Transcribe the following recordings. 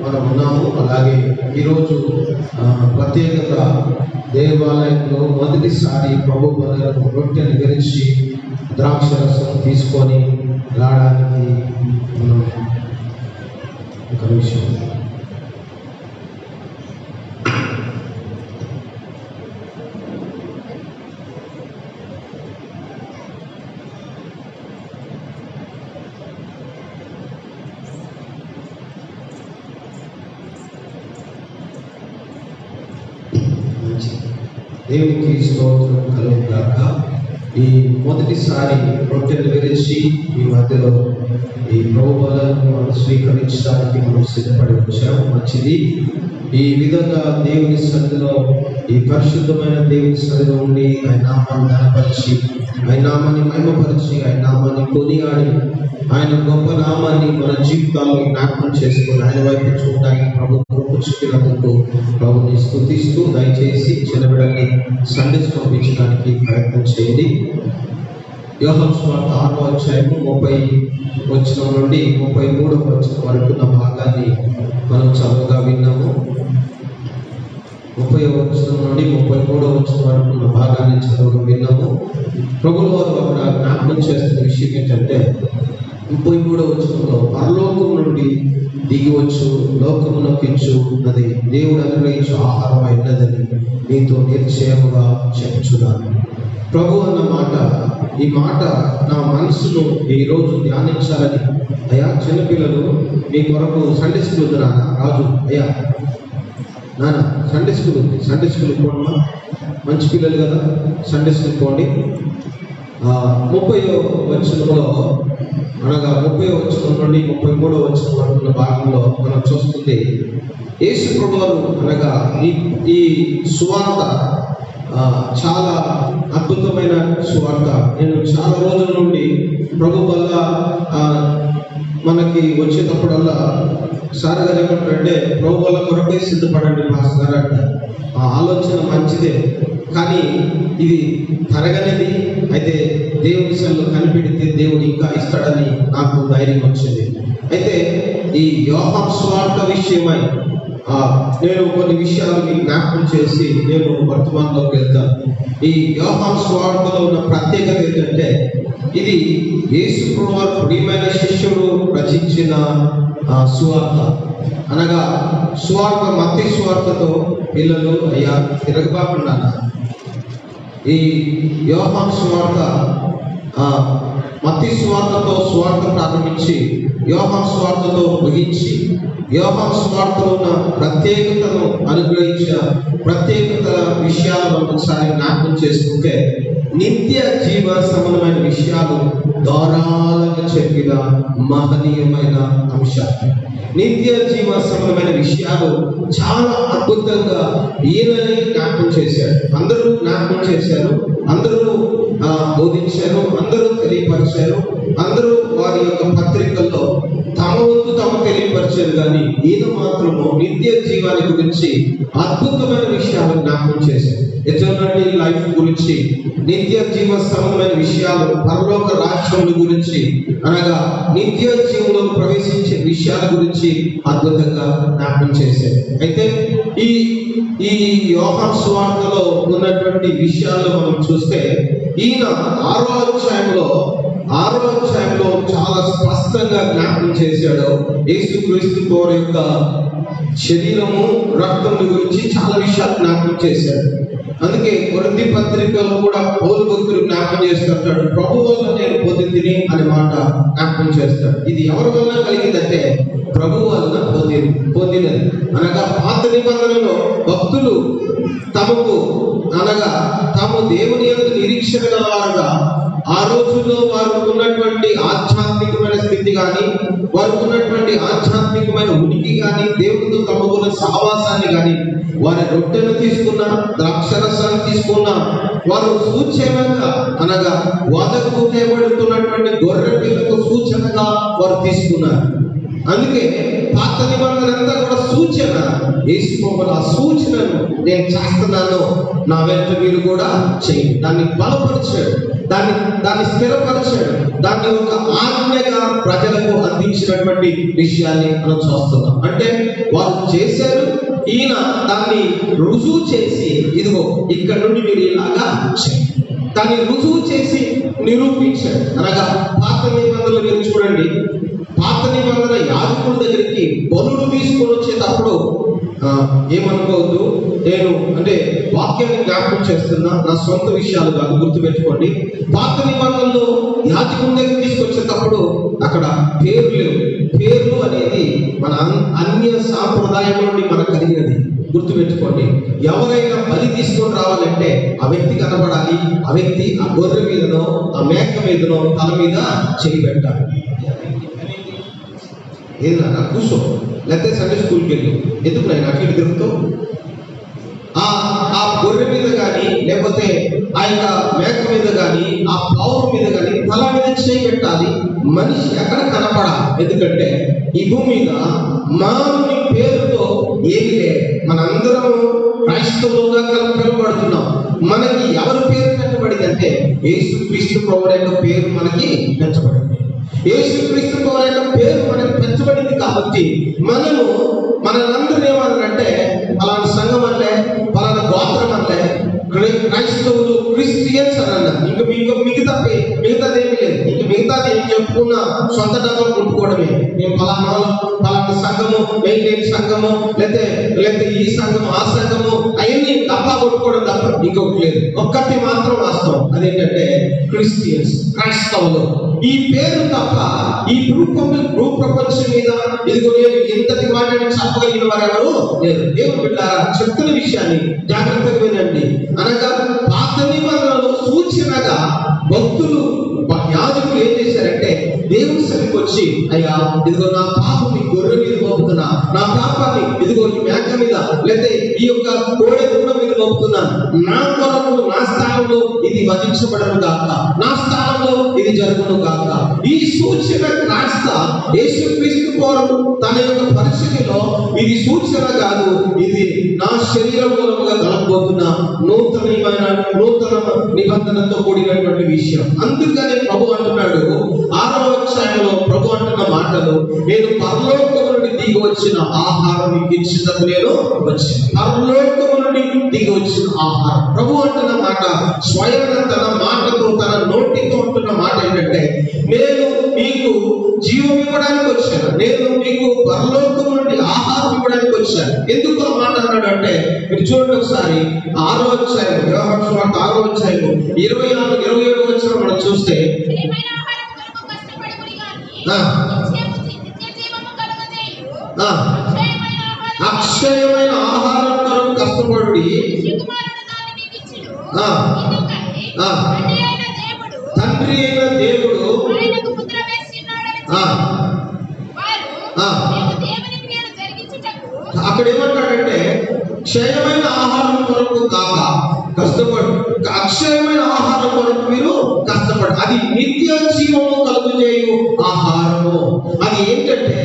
మనం ఉన్నాము. అలాగే ఈరోజు ప్రత్యేకత దేవాలయంలో మొదటిసారి ప్రభు బలను రొట్టెను విరిచి ద్రాక్షరసం తీసుకొని రావడానికి మనం ఒక విషయం దేవునికి స్తోత్రం కలుగుగాక. ఈ మొదటిసారి రొట్టెలు విరిచి ఈ మధ్యలో ఈ ప్రభువులను మనం స్వీకరించడానికి మనం సిద్ధపడి వచ్చాము. మంచిది. ఈ విధంగా దేవుని సన్నిధిలో, ఈ పరిశుద్ధమైన దేవుని సన్నిధిలో ఉండి ఆయన నామాన్ని ఘనపరిచి, ఆయన నామాన్ని మహిమపరిచి, ఆయన నామాన్ని కొనియాడి, ఆయన గొప్ప నామాన్ని మన జీవితాల్లో జ్ఞాపకం చేసుకుని ఆయన వైపు చూడడానికి ప్రభు కృప చూపినందుకు ప్రభుని స్తుతిస్తూ దయచేసి చిన్నబిడ్డల్ని సందేశం పంపించడానికి ప్రయత్నం చేయండి. యోహాను సువార్త 6వ అధ్యాయము 30 వచనం నుండి 33వ వచనం వరకు ఉన్న భాగాన్ని మనం చదువుగా విన్నాము. 30వ వచనం నుండి 33వ వచనం వరకు ఉన్న భాగాన్ని చదువుగా విన్నాము. ప్రభువు వారు అక్కడ జ్ఞాపకం చేస్తున్న విషయం ఏంటంటే 33వ వచనంలో పరలోకం నుండి దిగివచ్చు లోకమునకిచ్చు అది దేవుడు అనుగ్రహించు ఆహారం అయినదని నీతో నిశ్చయముగా చెప్పుచున్నాను. ప్రభు అన్న మాట, ఈ మాట నా మనసును ఈరోజు ధ్యానించాలని. అయ్యా చిన్నపిల్లలు మీ కొరకు సండే స్కూల్ ఉంది నాన్న. రాజు అయ్యా నాన్న సండే స్కూల్ ఉంది, సండే స్కూల్ పోండి. మంచి పిల్లలు కదా, సండే స్కూల్ పోండి. 30వ వచనంలో అనగా 30వ వచనం నుండి 33వ వచనం వరకు ఉన్న భాగంలో మనం చూస్తుంది యేసు ప్రభువారు అనగా ఈ సువార్త చాలా అద్భుతమైన సువార్త. నేను చాలా రోజుల నుండి ప్రభు వల్ల మనకి వచ్చేటప్పుడల్లా సార్ గారు ఏమంటారంటే ప్రభు వల్ల కొరకే సిద్ధపడండి మాస్టర్ అంట. ఆ ఆలోచన మంచిదే, కానీ ఇది తరగనిది. అయితే దేవుని సన్నిధిలో కనిపెడితే దేవుడు ఇంకా ఇస్తాడని నాకు ధైర్యం వచ్చింది. అయితే ఈ యోహాను సువార్త విషయమై నేను కొన్ని విషయాలు మీకు జ్ఞాపకం చేసి నేను వర్తమానంలోకి వెళ్తాను. ఈ యోహాను సువార్తలో ఉన్న ప్రత్యేకత ఏంటంటే ఇది యేసు ప్రభువారు ప్రియమైన శిష్యుడు రచించిన సువార్త. అనగా సువార్త మత్తయి సువార్తతో పిల్లలు అయ్యా తిరగబాకుండా ఈ యోహాను సువార్త మత్తయి సువార్తతో సువార్త ప్రారంభించి యోహాను సువార్తతో ముగించి యోహాను సువార్తలో ఉన్న ప్రత్యేకతను అనుగ్రహించిన ప్రత్యేకత విషయాలను ఒకసారి జ్ఞాపకం చేసుకుంటే నిత్య జీవ సంబంధమైన విషయాలు ధారాళంగా చెప్పిన మహనీయమైన అంశాలు. నిత్య జీవ సంబంధమైన విషయాలు చాలా అద్భుతంగా ఈయనని జ్ఞాపకం చేశారు. అందరూ జ్ఞాపకం చేశారు, అందరూ బోధించారు, అందరూ తెలియపరిచారు, అందరూ వారి యొక్క పత్రికల్లో తమ వంతు తాము తెలియపరిచారు. కానీ ఈయన మాత్రము నిత్య జీవాన్ని గురించి అద్భుతమైన విషయాలు జ్ఞాపకం చేశారు. ఎటర్నల్ లైఫ్ గురించి, నిత్య జీవ సంబంధమైన విషయాలు, పరలోక రాజ్యముల గురించి అనగా నిత్య జీవంలో ప్రవేశించే విషయాల గురించి అద్భుతంగా జ్ఞాపకం చేశారు. అయితే ఈ యోహాను సువార్తలో ఉన్నటువంటి విషయాలు మనం చూస్తే ఈయన 6వ అధ్యాయంలో చాలా స్పష్టంగా జ్ఞాపకం చేశాడు. యేసుక్రీస్తు వారి యొక్క శరీరము రక్తం గురించి చాలా విషయాలు జ్ఞాపకం చేశాడు. అందుకే కొరింథీ పత్రికలో కూడా పౌలు భక్తులు జ్ఞాపకం చేస్తుంటాడు, ప్రభు వల్ల నేను పొందితిని అనే మాట జ్ఞాపకం చేస్తాడు. ఇది ఎవరి వల్ల కలిగిందంటే ప్రభు వలన పొందినది. అనగా పాత నిబంధనలో భక్తులు తమకు అనగా తాము దేవుని యందు నిరీక్షణ గలవారుగా ఆ రోజుల్లో వారు ఉన్నటువంటి ఆధ్యాత్మికమైన స్థితి కానీ, వారు ఉన్నటువంటి ఆధ్యాత్మికమైన ఉనికి కానీ, దేవుడితో తమకున్న సహవాసాన్ని కానీ, వారి రొట్టెను తీసుకున్న, ద్రాక్షరసాన్ని తీసుకున్న, వారు సూచనగా అనగా వధకు తేబడుతున్నటువంటి గొర్రె పిల్లకు సూచనగా వారు తీసుకున్నారు. అందుకే పాత నిబంధన అంతా కూడా సూచన. యేసు ప్రభువు ఆ సూచనను నేను చేస్తున్నాను, నా వెంట మీరు కూడా చేయండి. దాన్ని బలపరిచాడు, దాన్ని స్థిరపరిచాడు, దాన్ని ఒక ఆజ్ఞగా ప్రజలకు అందించినటువంటి విషయాన్ని మనం చూస్తున్నాం. అంటే వాళ్ళు చేశారు, ఈయన దాన్ని రుజువు చేసి ఇదిగో ఇక్కడ నుండి మీరు ఇలాగా చేయండి, దాన్ని రుజువు చేసి నిరూపించాడు. అనగా పాత నిబంధనలు మీరు చూడండి, పాత నిబంధన యాజకుల దగ్గరికి బలులు తీసుకొని వచ్చేటప్పుడు ఏమనుకోవద్దు, నేను అంటే వాక్యాన్ని జ్ఞాపకం చేస్తున్నా, నా సొంత విషయాలు కాదు, గుర్తుపెట్టుకోండి. పాత నిబంధనలో యాజకుల దగ్గర తీసుకొచ్చేటప్పుడు అక్కడ పేర్లు లేవు. పేర్లు అనేది మన అన్య సాంప్రదాయం నుండి మనకు కలిగినది, గుర్తుపెట్టుకోండి. ఎవరైనా బలి తీసుకొని రావాలంటే ఆ వ్యక్తి కనబడాలి, ఆ వ్యక్తి ఆ గొర్రె మీదనో ఆ మేక మీదనో తల మీద చేయి పెట్టాలి. ఏదన్నా కూర్చో, లేకపోతే సండే స్కూల్కి వెళ్ళు, ఎందుకు నేను అటు ఇటు తిరుగుతావు? ఆ గొర్రె మీద కానీ లేకపోతే ఆ యొక్క మేక మీద కానీ ఆ పౌరు మీద కానీ తల మీద చేయి పెట్టాలి. మనిషి ఎక్కడ కనపడాలి, ఎందుకంటే ఈ భూమి మీద మానవుని పేరుతో ఏమి లేదు. మనందరం క్రైస్తవులుగా పిలువబడుతున్నాం. మనకి ఎవరి పేరు పెట్టబడింది అంటే యేసుక్రీస్తు ప్రభువు యొక్క పేరు మనకి పెంచబడింది. యేసుక్రీస్తు ప్రభువు యొక్క పేరు మనకి పెంచబడింది కాబట్టి మనము మనందరూ ఏమన్నారంటే పలానా సంఘం అంటే, పలానా గోత్రం అంటే, క్రైస్తవులు క్రిస్టియన్స్ అని అన్నారు. ఇంకా మిగతాదేమీ లేదు. ఇంక మిగతాది ఏం చెప్పుకున్నా సొంత డబ్బులు కొట్టుకోవడమే. మేము పలానా సంఘము, మెయిన్ సంఘము, లేకపోతే ఈ సంఘము ఆ సంఘము, అవన్నీ డబ్బా కొట్టుకోవడం తప్ప ఇంకొకటి లేదు. ఒక్కటి మాత్రం వాస్తవం, అదేంటంటే క్రిస్టియన్స్, క్రైస్తవులు. ఈ పేరు తప్ప ఈ భూప్రపంచం మీద ఇదిగో నేను ఇంతటి వాటిని చెప్పగలిగిన వారు ఎవరు లేరు. దేవుడు బిడ్డారా, చెప్తున్న విషయాన్ని జాగ్రత్తగా వినండి. అనగా పాత నిబంధనలో సూచనగా భక్తులు యాజకులు ఏం చేశారంటే దేవుని సన్నిధికి వచ్చి, అయ్యా ఇదిగో నా పాపని గొర్రె మీద మోపుతున్నా, నా పాపాన్ని ఇదిగో ఈ మేక మీద లేకపోతే ఈ యొక్క కోడె దూడ మీద మోపుతున్నాను, నా కొరకు నా స్థానంలో ఇది వధించబడను గాక, నా స్థానంలో ఇది జరుగును గాక. ఈ సూచన కాస్త యేసుక్రీస్తు కోరము తన యొక్క పరిస్థితిలో ఇది సూచన కాదు, ఇది నా శరీరం మూలముగా కలగబోతున్న నూతన నిబంధనతో కూడినటువంటి విషయం. అందుకని ప్రభు అంటున్నాడు 6వ అధ్యాయంలో, ప్రభు అంటున్న మాటలు, నేను పరలోకము నుండి దిగి వచ్చిన ఆహారం మీకు ఇచ్చినప్పుడు నేను వచ్చాను. పరలోకము నుండి దిగి వచ్చిన ఆహారం. ప్రభు అంటున్న మాట స్వయంగా తన మాటతో, తన నోటితో అంటున్న మాట ఏంటంటే, నేను మీకు జీవం ఇవ్వడానికి వచ్చాను, నేను మీకు పరలోకము నుండి ఆహారం ఇవ్వడానికి వచ్చాను. ఎందుకు ఆ మాట అన్నాడు అంటే, మీరు చూడండి ఒకసారి 6వ అధ్యాయం, యోహాను సువార్త 6వ అధ్యాయం 26, 27 వచ్చిన మనం చూస్తే, అక్షయమైన ఆహారం కొరకు కష్టపడి తండ్రి అయిన దేవుడు అక్కడ ఏమంటాడంటే, క్షయమైన ఆహారం కొరకు కాక కష్టపడు, అక్షయమైన ఆహారం కొరకు మీరు కష్టపడు. అది నిత్య జీవము కలుగజేయు ఆహారము. అది ఏంటంటే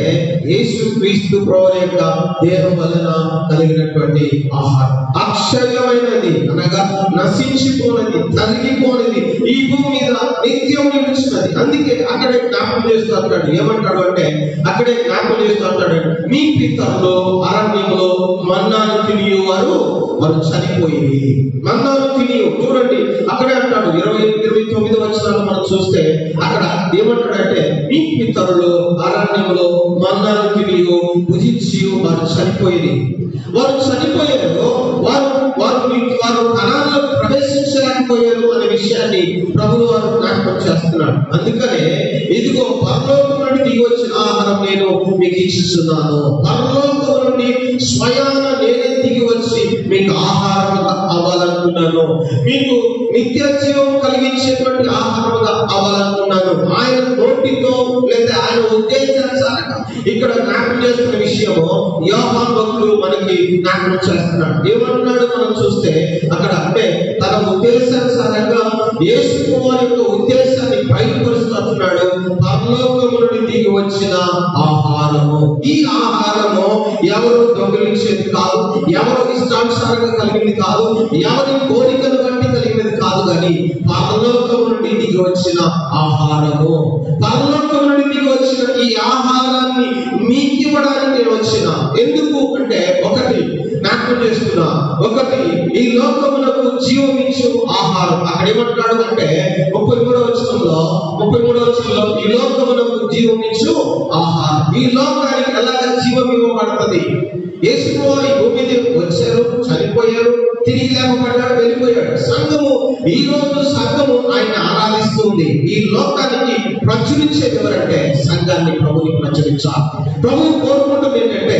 యేసుక్రీస్తు ప్రభువు యొక్క దేహం వలన కలిగినటువంటి ఆహారం. అక్షయమైనది అనగా నశించిపోనది, తరిగిపోనది, ఈ భూమి మీద నిత్యం నిలుచున్నది. అందుకే అక్కడే జ్ఞాపకం చేస్తూ అంటాడు, ఏమంటాడు అంటే అక్కడే జ్ఞాపకం చేస్తూ అంటాడు, మీ పితరులు అరణ్యంలో మన్నాను తినియువారు వారు చనిపోయింది. మన్నాను తినియు, చూడండి అక్కడే అంటాడు 28, 29 వచనాలు మనం చూస్తే అక్కడ ఏమంటాడంటే, మీ పితరులు అరణ్యంలో మన్నాను తినియు భుజించి వారు చనిపోయింది. వారు చనిపోయారు, వారు కణాల్లో ప్రవేశించలేకపోయారు అనే విషయాన్ని ప్రభువు వారు జ్ఞాపకం చేస్తున్నాడు. అందుకనే ఇదిగో పరలోకం నుండి దిగి వచ్చిన ఆహారం నేను మీకు ఇచ్చిస్తున్నాను. పరలోకం నుండి స్వయాన నేనే దిగి వచ్చి మీకు ఆహారం అవ్వాలనుకున్నాను, మీకు నిత్య జీవం కలిగించేటువంటి ఆహారంగా అవ్వాలనుకున్నాను. ఆయన నోటితో లేదా ఆయన ఉద్దేశానుసారంగా ఇక్కడ జ్ఞాపకం చేస్తున్న విషయము యోహాను భక్తుడు మనకి జ్ఞాపకం చేస్తున్నాడు. ఏమంటున్నాడు మనం చూస్తే అక్కడ, అంటే తన ఉద్దేశానుసారంగా యేసు వారి యొక్క ఉద్దేశాన్ని బయలుపరుస్తున్నాడు. పరలోకము నుండి దిగి వచ్చిన ఆహారము. ఈ ఆహారము ఎవరు దొంగ అనుగ్రహించేది కాదు, ఎవరు ఇష్టానుసారంగా కలిగింది కాదు, ఎవరి కోరికలు బట్టి కలిగినది కాదు, కానీ పరలోకం నుండి దిగి వచ్చిన ఆహారము. పరలోకం నుండి దిగి వచ్చిన ఈ ఆహారాన్ని మీకు ఇవ్వడానికి నేను వచ్చిన. ఎందుకు అంటే, ఒకటి జ్ఞాపకం చేస్తున్నా, ఒకటి ఈ లోకమునకు జీవమిచ్చు ఆహారం. అక్కడ ఏమంటాడు అంటే 33వ వచనంలో ఈ లోకమునకు జీవమిచ్చు ఆహారం. ఈ లోకానికి ఎలాగ జీవం ఇవ్వబడుతుంది? యేసువారు ఈ భూమి మీద వచ్చారు, చనిపోయారు, తిరిగి లేపబడ్డాడు, వెళ్ళిపోయాడు. ఈ రోజు సంఘము ఆయన ఆరాధిస్తుంది. ఈ లోకానికి ప్రచురించేది ఎవరంటే సంఘాన్ని, ప్రభుని ప్రచురించాలి. ప్రభు కోరుకుంటుంది ఏంటంటే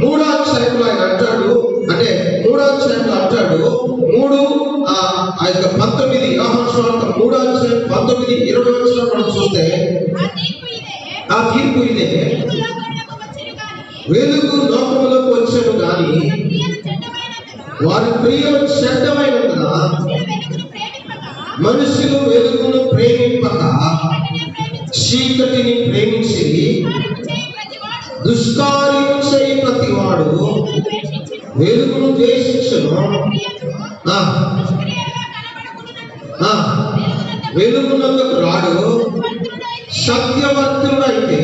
3వ అధ్యాయంలో ఆయన అంటాడు, అంటే 3వ అధ్యాయంలో అంటాడు, 19 యోహాను సువార్త 3వ అధ్యాయం 19-20 మనం చూస్తే, ఆ తీర్పు ఇదే, వెలుగు లోకములకు వచ్చాను గాని వారి క్రియలు చెడ్డమైనందున మనుషులు వెలుగును ప్రేమింపక చీకటిని ప్రేమించి దుష్కార్యం చేయి ప్రతివాడు వెలుగును ద్వేషించును, వెలుగునందుకు రాడు. సత్యవర్తుడైతే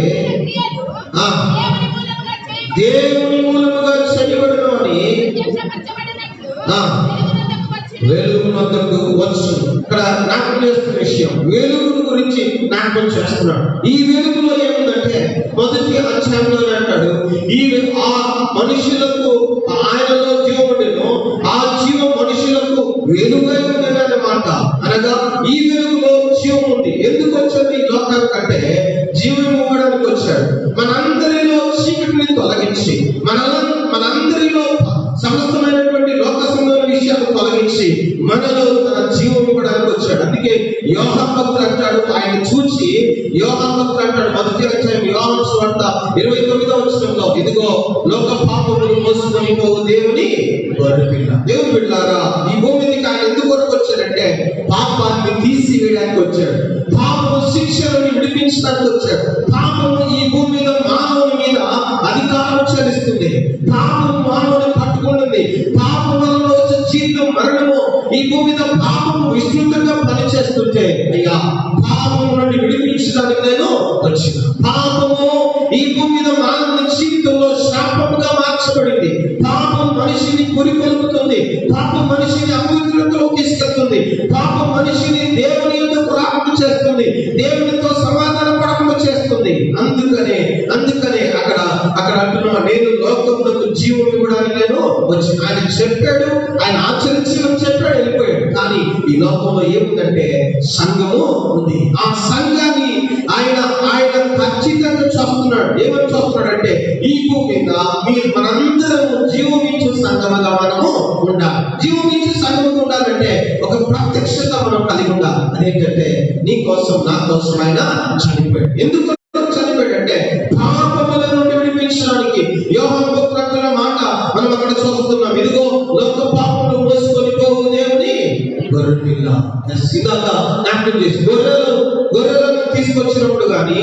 దేవుని మూలముగా చేయబడును అని వెలుగునందుకు వచ్చు. ఇక్కడ జ్ఞాపకం చేస్తున్న విషయం, వెలుగు గురించి జ్ఞాపకం చేస్తున్నాడు. ఈ వెలుగులో ఏముందంటే, మొదటి అధ్యాయంలో అంటాడు, ఆ మనుషులకు ఆయనలో జీవముండెను, ఆ జీవం మనుషులకు వెలుగై ఉండేది అన్నమాట. అనగా ఈ వెలుగులో జీవం ఉంది. ఎందుకు వచ్చాడు ఈ లోకానికంటే? జీవం ఇవ్వడానికి వచ్చాడు. మనందరిలో చీకటిని తొలగించి, మనందరిలో సమస్తమైనటువంటి లోక సంబంధ విషయాలు తొలగించి మనలో తన జీవం ఇవ్వడానికి వచ్చాడు. అందుకే యోహాను భక్తుడు అంటాడు, ఆయన చూచి యోహాను భక్తుడు అంటాడు, మొదటి అధ్యాయం యోహాను సువార్త 29వ వచనంలో, ఇదిగో లోక పాపమును మోసుకొని పోవు దేవుని గొర్రెపిల్ల. దేవుని బిడ్డలారా, ఈ భూమి మీదకి ఆయన ఎందుకు వచ్చాడంటే పాపాన్ని తీసివేయడానికి వచ్చాడు, పాపము శిక్షలను విడిపించడానికి వచ్చాడు. పాపము ఈ భూమి మీద మానవుని మీద అధికారం చెల్లిస్తుంది, పాపము మానవుని పట్టుకుంటుంది. పాపం వల్ల వచ్చే జీవితం మరణము. ఈ భూమి మీద పాపము విస్తృతంగా పనిచేస్తుంటే, అయ్యా పాపము నుండి విడిపించడానికి నేను వచ్చిన. పాపము ఈ భూమి మీద మానవుని జీవితంలో శాపముగా మార్చబడింది. పాపం మనిషిని కొరికొలుపుతుంది, పాపం మనిషిని అపవిత్రతలో తీసుకెళ్తుంది, పాపం మనిషిని దేవుని యందు రాకుండా చేస్తుంది, దేవునితో సమాధాన పడకుండా చేస్తుంది. అందుకనే అక్కడ అంటున్నా, నేను లోకమునకు జీవం ఇవ్వడానికి నేను వచ్చి. ఆయన చెప్పాడు, ఆయన ఆచరించమని చెప్పాడు, వెళ్ళిపోయాడు. కానీ ఈ లోకంలో ఏముందంటే సంఘము ఉంది. ఆ సంఘాన్ని ఆయన ఖచ్చితంగా చూస్తున్నాడు. ఏమని చూస్తున్నాడంటే, ఈ భూమి మీద మీరు మనందరము జీవమించు సంఘముగా మనము ఉండాలి. జీవమించు సంఘముగా ఉండాలంటే ఒక ప్రత్యక్షత మనం కలిగి ఉండాలి. అదేంటంటే, నీ కోసం నా కోసం ఆయన చనిపోయాడు. ఎందుకు చనిపోయాడంటే పాపముల నుండి విడిపించడానికి. యోహాను భక్తుడు అంటున్న మాట మనం అక్కడ చూస్తున్నాం, ఇదిగో లోక పాపములు మోసుకొని పోవు దేవుని గొర్రెపిల్ల. జ్ఞాపకం చేసి గొర్రెలను తీసుకొచ్చినప్పుడు కానీ,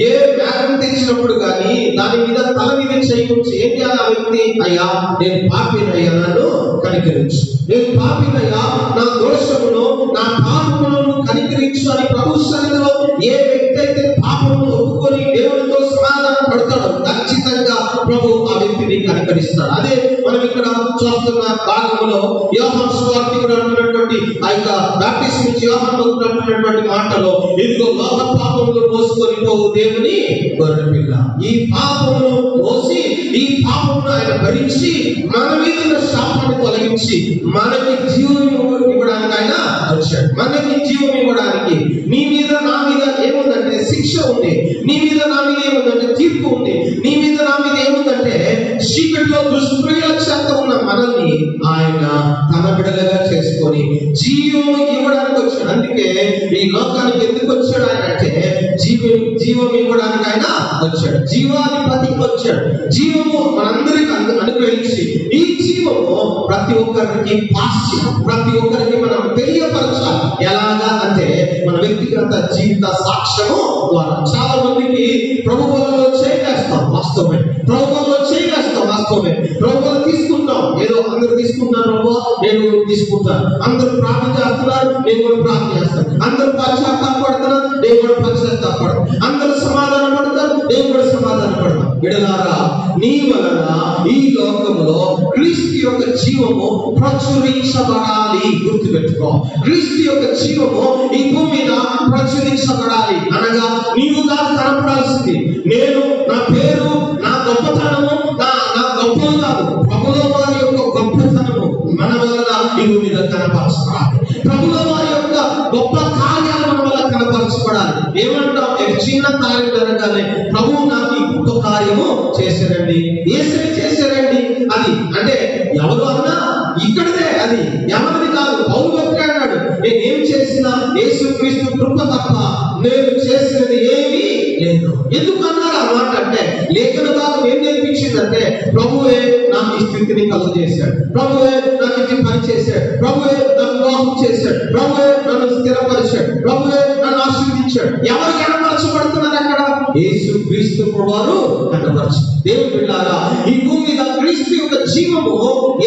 ఏ మేకను తెచ్చినప్పుడు కానీ, దాని మీద తల మీద చేయవచ్చు. ఏం చేయాలి ఆ వ్యక్తి? అయ్యా నేను పాపినయ్యా, నన్ను కనికరించు, నేను పాపినయ్యా, నా దోషమును నా పాపములను కనికరించు అని ప్రభు సన్నిధిలో ఏ వ్యక్తి అయితే పాపమును ఒప్పుకొని దేవునితో సమాధానం పడతాడో ఖచ్చితంగా ప్రభు ఆ వ్యక్తిని కనికరిస్తాడు. అదే మనం ఇక్కడ చూస్తున్న భాగంలో యోహాను సువార్తికుడు అంటున్నటువంటి ఆ యొక్క బాప్టిజం నుంచి యోహాను భక్తుడు అంటున్నటువంటి మాటలో, ఇదిగో లోక పాపములు మోసుకొని పోవు దేవుని గొర్రెపిల్ల. ఈ పాపమును మోసి, ఈ పాపమును ఆయన భరించి మన మీద ఉన్న శాపాన్ని తొలగించి మనకి జీవం ఇవ్వడానికి ఆయన వచ్చాడు. మనకి జీవం ఇవ్వడానికి. నీ మీద నా మీద ఏముందంటే శిక్ష ఉంది, నీ మీద నా మీద ఏముందంటే తీర్పు ఉంది, నీ మీద నా మీద ఏముందంటే చీకటిలో దుష్క్రియల చేత ఉన్న మనల్ని ఆయన తన బిడ్డలుగా చేసుకొని జీవం ఇవ్వడానికి వచ్చాడు. అందుకే ఈ లోకానికి ఎందుకు వచ్చాడు ఆయన అంటే, జీవం ఇవ్వడానికి ఆయన వచ్చాడు. జీవాధిపతికి వచ్చాడు. జీవము మనందరికి అనుగ్రహించి, ఈ జీవము ప్రతి ఒక్కరికి పాస్యం, ప్రతి ఒక్కరికి మనం తెలియపరచాలి. ఎలాగా అంటే మన వ్యక్తిగత జీవిత సాక్ష్యము ద్వారా. చాలా మందికి ప్రభువులో చేయేస్తాం, వాస్తవమే ప్రభువులో చేయేస్తాం, వాస్తవం. వాస్తవమే. ప్రభు తీసుకుంటాం, ఏదో అందరూ తీసుకుంటున్నారు, ప్రభు నేను తీసుకుంటాను. అందరూ ప్రార్థన చేస్తున్నారు, నేను కూడా ప్రార్థన చేస్తాను. అందరూ పశ్చాత్తాపడుతున్నారు, నేను కూడా పశ్చాత్తాపడతాను. అందరూ సమాధాన పడతారు, నేను కూడా సమాధాన పడతాను. బిడ్డలారా, నీ వలన ఈ లోకములో క్రీస్తు యొక్క జీవము ప్రచురించబడాలి. గుర్తుపెట్టుకో, క్రీస్తు యొక్క జీవము ఈ భూమి మీద ప్రచురించబడాలి. అనగా నీవుగా కనపడాల్సింది. నేను నా పేరు, నా గొప్పతనము, నా గొప్పలు కాదు, ప్రభుల వారి యొక్క గొప్పతనము మన వలన ఈ భూమి మీద కనపరచబడాలి. ప్రభుల వారి యొక్క గొప్ప కార్యాలు మన వల్ల కనపరచబడాలి. ఏమంటాం? చిన్న కార్యం జరగాలి, ప్రభువు నాకు ఈ గొప్ప కార్యము చేశారండి, ఏసరి చేశారండి. అది అంటే ఎవరు అన్నా ఇక్కడదే, అది ఎవరిది కాదు. పౌలు అన్నాడు, నేనేం చేసినా యేసుక్రీస్తు కృప తప్ప నేను చేసినది ఏమీ లేదు. ఎందుకు అన్నారు ఆ మాట అంటే, లేఖన భాగం ఏం నేర్పించిందంటే, ప్రభువే నాకు ఈ స్థితిని కలుగజేశాడు, ప్రభువే నాకు ఇది పని చేశాడు, ప్రభువే నన్ను వివాహం చేశాడు, ప్రభువే నన్ను స్థిరపరిచాడు, ప్రభువే నన్ను ఆశీర్వదించాడు. ఎవరు కనపరచబడుతున్నారు అక్కడ? యేసుక్రీస్తు వారు కనపరచు. దేవుని బిడ్డలారా, ఈ భూమి మీద క్రీస్తు యొక్క జీవము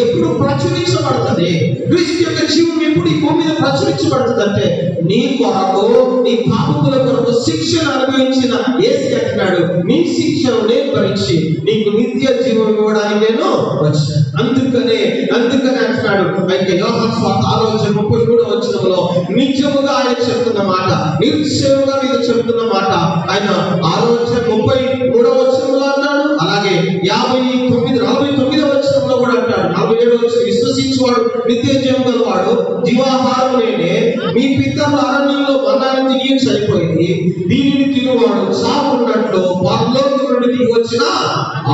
ఎప్పుడు ప్రచురించబడుతుంది? క్రీస్తు యొక్క జీవం ఎప్పుడు ఈ భూమి మీద ప్రచురించబడుతుంది అంటే, నీ కొరకు, నీ పాపముల కొరకు శిక్షను అనుభవించిన యేసు అంటున్నాడు, నీ శిక్షను నేను భరించి నీకు నిత్య జీవం ఇవ్వడానికి నేను వచ్చాను. అందుకనే అంటున్నాడు. అయితే యోహాను సువార్త 6:33 వచనంలో నిజముగా ఆయన చెప్తున్న మాట, నిశ్చయముగా నీకు చెప్తున్న మాట ఆయన 6:33 వచనంలో అన్నాడు. అలాగే 49 వచనంలో కూడా అంటాడు. 47 వచనం, విశ్వసించువాడు నిత్య జీవం గలవాడు, జీవాహారం నేనే. మీ పితరుల అరణ్యంలో మన్నాను తిని చనిపోయింది, దీనిని తినువాడు సాగున్నట్లు పరలోకం నుండి దిగి వచ్చిన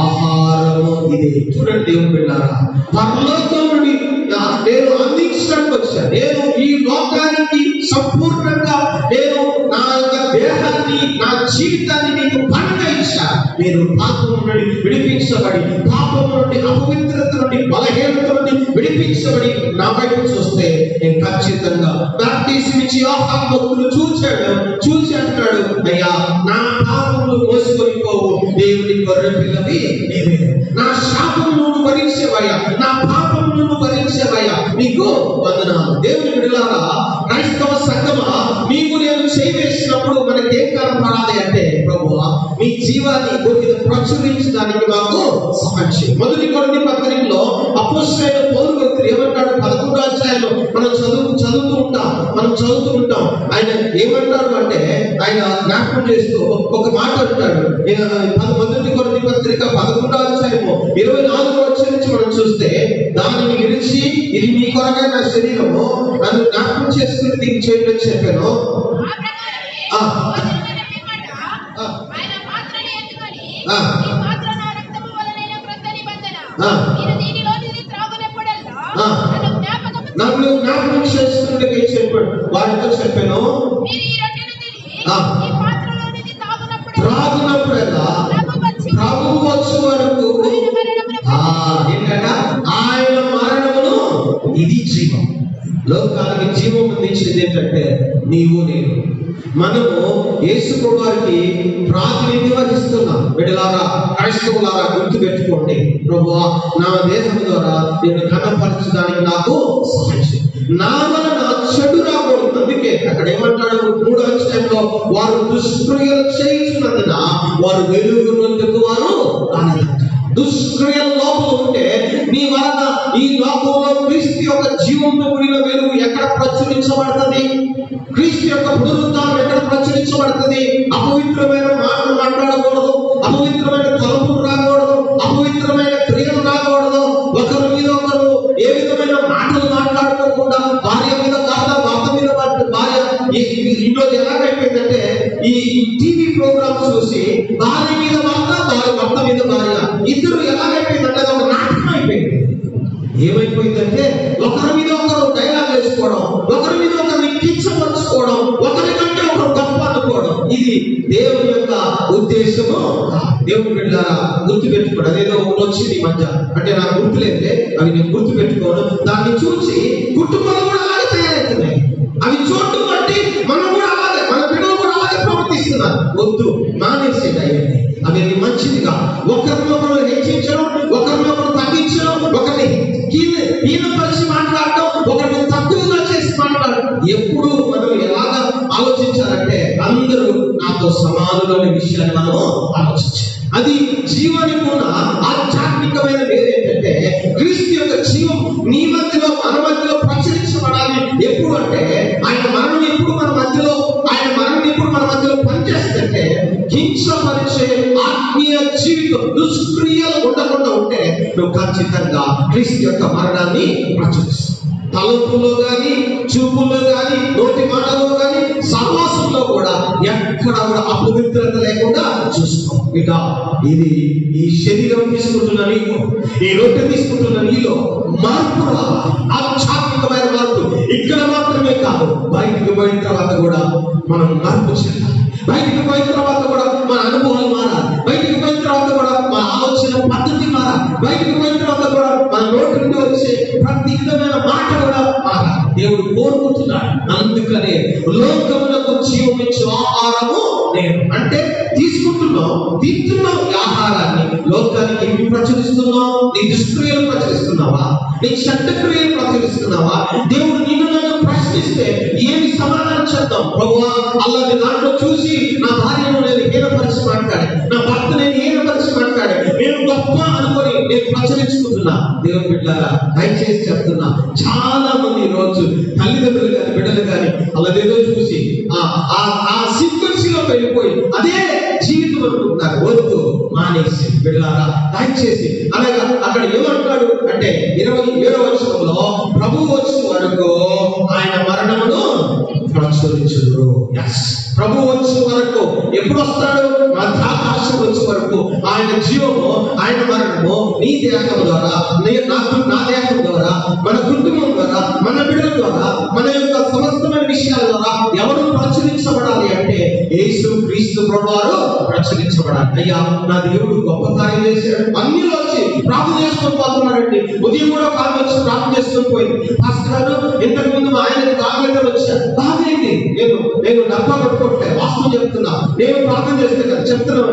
ఆహారము ఇదే. చూడండి దేవుని బిడ్డలారా, పరలోకం నుండి నేను అందించడానికి వచ్చాను. నేను ఈ లోకానికి సంపూర్ణంగా నేను నా యొక్క దేహాన్ని, నా జీవితాన్ని నీకు పండుగ ఇచ్చాను. మీరు పాపం నుండి విడిపించబడి, పాపం నుండి, అపవిత్రత నుండి, బలహీనత నుండి విడిపించబడి నా వైపు చూస్తే నేను ఖచ్చితంగా బాప్టిజం ఇచ్చి యోహాను భక్తులు చూసి అంటాడు, అయ్యా నా పాపములు మోసుకొని పోవు దేవుని గొర్రె పిల్లవి నీవే. నా శాపమును భరించేవయ్యా, నా పాపమును భరించేవయ్యా, నీకు వందనాలు. దేవుని బిడ్డలారా, క్రైస్తవ సంఘమా, నీకు నేను చేసినప్పుడు మనకి ఏం కనపడాలి అంటే, ప్రభువా నీ జీవాన్ని భూమి మీద ప్రచురించడానికి మాకు సహాయం చేయి. 1 కొరింథీ పత్రికలో అపోస్తలుడైన పౌలు వ్యక్తులు ఏమంటాడు? 11వ అధ్యాయంలో మనం చదువుతూ ఉంటాం. ఆయన ఏమంటాడు అంటే, ఆయన జ్ఞాపకం చేస్తూ ఒక మాట అంటాడు. 1 కొరింథీ పత్రిక 11వ అధ్యాయము 24వ వచనం నుంచి మనం చూస్తే, దానిని విడిచి ఇది మీ కొరకై నా శరీరము, నన్ను జ్ఞాపకం చేసుకుని దీన్ని చేయండి అని చెప్పాను. నన్ను జ్ఞాపకం చేసుకుని చెప్పాడు. వారితో చెప్పాను, త్రాగునప్పుడల్లా ప్రభువు వచ్చే వరకు ఏంటంట, ఆయన మరణమును, ఇది జీవం. లోకానికి జీవం అందించేది ఏంటంటే నీవు నేను. మనము యేసు ప్రభువారికి ప్రాతినిధ్యం వహిస్తున్నాం. బిడ్డలారా, క్రైస్తవులారా, గుర్తు పెట్టుకోండి, ప్రభువా నా దేహం ద్వారా నేను ఘనపరచడానికి నాకు సహాయం చేయి. నా వలన చెడు రాకూడదు. అందుకే అక్కడ ఏమంటాడు? 3వ అధ్యాయంలో, వారు దుష్క్రియలు చేయించినందున వారు వెలుగునందుకు వారు రాలేదంట. దుష్క్రియల లోపల ఉంటే నీ వలన ఈ లోకంలో క్రీస్తు యొక్క జీవంతో కూడిన వెలుగు ఎక్కడ ప్రచురించబడుతుంది? క్రీస్తు యొక్క పునరుద్ధానం ఎక్కడ ప్రచురించబడుతుంది? అపవిత్రమైన మాటలు మాట్లాడకూడదు, అపవిత్రమైన తలపులు రాకూడదు, అపవిత్రమైన క్రియలు రాకూడదు. ఒకరి మీద ఒకరు ఏ విధమైన మాటలు మాట్లాడుకోకుండా, భార్య మీద కాదా, భర్త మీద భార్య. ఈరోజు ఎలాగైపోయిందంటే, ఈ టీవీ ప్రోగ్రామ్స్ చూసి భార్య మీద భర్త మీద భార్య, ఇద్దరు ఎలాగైపోయిందంటే అది ఒక నాటకం అయిపోయింది. ఏమైపోయిందంటే, ఒకరి మీద ఒకరు డైలాగ్ వేసుకోవడం, ఒకరి మీద ఒకరిని కించపరచుకోవడం, ఒకరికంటే ఒకరు గొప్ప అనుకోవడం. ఇది దేవుని యొక్క ఉద్దేశము. దేవుని బిడ్డలారా, గుర్తు పెట్టుకోండి. అదేదో వచ్చింది ఈ మధ్య, అంటే నాకు గుర్తులేదే, అవి నేను గుర్తు పెట్టుకోను. దాన్ని చూసి కుటుంబాలు కూడా అలాగే తయారవుతున్నాయి. అవి చూడటం బట్టి మనం కూడా అలాగే, మన పిల్లలు కూడా అలాగే ప్రవర్తిస్తున్నారు. వద్దు, మానేసేది అవన్నీ. అవి మంచిదిగా ఒకరినొకరు హెచ్చించడం, ఒకరినొకరు మనలోని విషయాన్ని మనము ఆలోచించాలి. అది జీవానికి ఉన్న ఆధ్యాత్మికమైన ఏంటంటే క్రీస్తు యొక్క జీవం నీ మధ్యలో మన మధ్యలో ప్రచురించబడాలి. ఎప్పుడు అంటే ఆయన మరణం ఎప్పుడు మన మధ్యలో పనిచేస్తుంటే హింసపరిచే ఆత్మీయ జీవితం దుష్క్రియలు ఉండకుండా ఉంటే నువ్వు ఖచ్చితంగా క్రీస్తు యొక్క మరణాన్ని ప్రచురిస్తావు. తలంపులో గాని, చూపుల్లో గాని, నోటి మాటలో గాని, సహవాసంలో కూడా ఎక్కడ కూడా అపవిత్రత లేకుండా చూసుకో. ఇక ఇది ఈ శరీరం తీసుకుంటున్న నీకు, ఈ రొట్టె తీసుకుంటున్న నీలో మార్పు రావాలి. ఆధ్యాత్మికమైన మార్పు ఇక్కడ మాత్రమే కాదు, బయటికి పోయిన తర్వాత కూడా మనం మార్పు చెందాలి. బయటికి పోయిన తర్వాత కూడా మన అనుభవాలు మారాలి. బయటికి పోయిన తర్వాత కూడా మన ఆలోచన పద్ధతి మారాలి. బయటికి పోయిన తర్వాత కూడా మన నోటి నుండి వచ్చే ప్రతి విధమైన మాట కూడా మారాలి. దేవుడు కోరుకుంటున్నాడు. అందుకనే లోకములకు జీవమిచ్చు ఆహారము నేను అంటే తీసుకుంటున్నావు, తింటున్నావు ఈ ఆహారాన్ని. లోకానికి ఏమి ప్రచురిస్తున్నావు? నీ దుష్క్రియలు ప్రచురిస్తున్నావా? నీ చెడ్డక్రియలు ప్రచురిస్తున్నావా? దేవుడు నిన్ను నన్ను ప్రశ్నిస్తే ఏమి సమాధానం చేద్దాం? ప్రభువా, అల్లది దాంట్లో చూసి నా భార్యను నేను హీనపరిచి మాట్లాడే, నా భర్త నేను హీనపరిచి మాట్లాడే, నేను గొప్ప అనుకొని నేను ప్రచురించుకుంటున్నా. దేవుని బిడ్డలారా, దయచేసి చెప్తున్నా, చాలా మంది ఈ రోజు తల్లిదండ్రులు కానీ బిడ్డలు కానీ అల్లదేదో చూసి ఆ సీక్వెన్స్ లో వెళ్ళిపోయి అదే జీవితం అనుకుంటున్నారు. వద్దు, మానేసి బిడ్డలారా దయచేసి. అలాగా అక్కడ ఏమంటాడు అంటే 27వ వచనంలో ప్రభువు వచ్చిన వరకు ఆయన మరణమును ప్రచురించుదురు. ప్రభు వచ్చే వరకు ఎప్పుడు వస్తాడు? మధ్యాకాశం వచ్చే వరకు ఆయన జీవము, ఆయన మరణము నీ దేహం ద్వారా, నా దేహం ద్వారా, మన కుటుంబం ద్వారా, మన బిడ్డల ద్వారా, మన యొక్క సమస్తమైన విషయాల ద్వారా ఎవరు ప్రచురించబడాలి అంటే యేసు క్రీస్తు ప్రభువారు ప్రచురించబడాలి. అయ్యా, నా దేవుడు గొప్ప కార్యం చేశాడు. అన్ని వచ్చి ప్రార్థన చేసుకొని పోతున్నారండి. ఉదయం కూడా కాలం వచ్చి ప్రార్థన చేసుకొని పోయింది. పాస్టర్ గారు ఇంతకు ముందు ఆయనకు బాగలేదని వచ్చారు. బాగైంది. నేను డబ్బా పట్టుకోవట్లేదు, వాస్తవం చెప్తున్నా. నేను ప్రార్థన చేస్తే కదా చెప్తున్నాను.